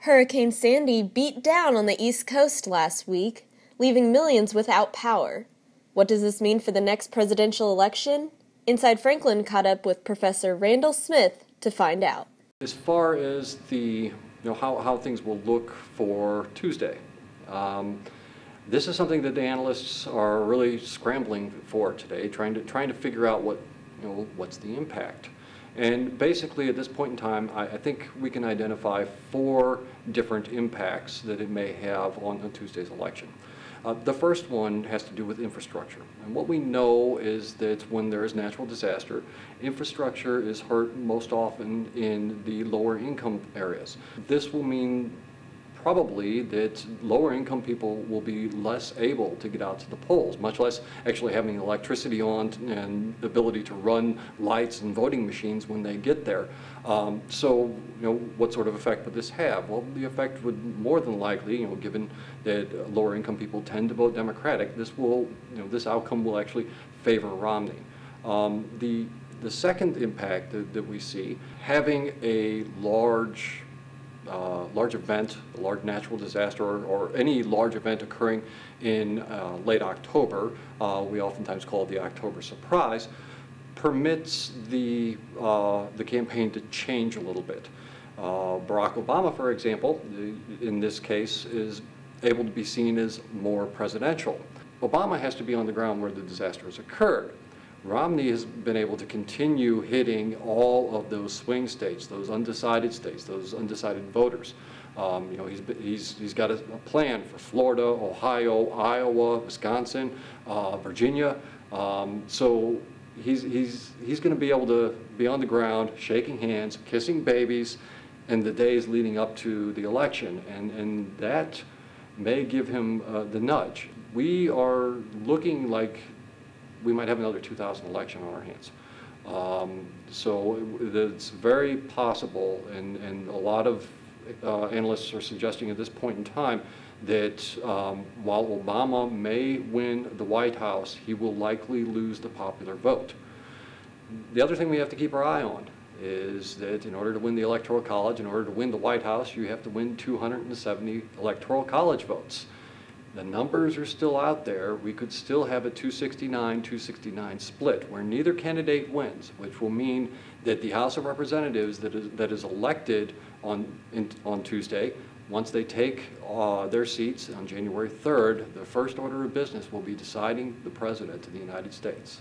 Hurricane Sandy beat down on the East Coast last week, leaving millions without power. What does this mean for the next presidential election? Inside Franklin caught up with Professor Randall Smith to find out. As far as how things will look for Tuesday, this is something that the analysts are really scrambling for today, trying to figure out what's the impact. And basically, at this point in time, I think we can identify 4 different impacts that it may have on Tuesday's election. The first one has to do with infrastructure. And what we know is that when there is natural disaster, infrastructure is hurt most often in the lower income areas. This will mean probably that lower income people will be less able to get out to the polls, much less actually having electricity on and the ability to run lights and voting machines when they get there. So what sort of effect would this have? Well, the effect would more than likely, given that lower income people tend to vote Democratic, this outcome will actually favor Romney. The second impact that we see, having a large event, a large natural disaster, or any large event occurring in late October, we oftentimes call it the October surprise, permits the campaign to change a little bit. Barack Obama, for example, in this case, is able to be seen as more presidential. Obama has to be on the ground where the disaster has occurred. Romney has been able to continue hitting all of those swing states, those undecided voters. He's got a plan for Florida, Ohio, Iowa, Wisconsin, Virginia. So he's going to be able to be on the ground, shaking hands, kissing babies, in the days leading up to the election, and that may give him the nudge. We are looking like we might have another 2000 election on our hands. So it's very possible, and a lot of analysts are suggesting at this point in time that while Obama may win the White House, he will likely lose the popular vote. The other thing we have to keep our eye on is that in order to win the Electoral College, in order to win the White House, you have to win 270 Electoral College votes. The numbers are still out there. We could still have a 269-269 split where neither candidate wins, which will mean that the House of Representatives that is elected on Tuesday, once they take their seats on January 3rd, the first order of business will be deciding the President of the United States.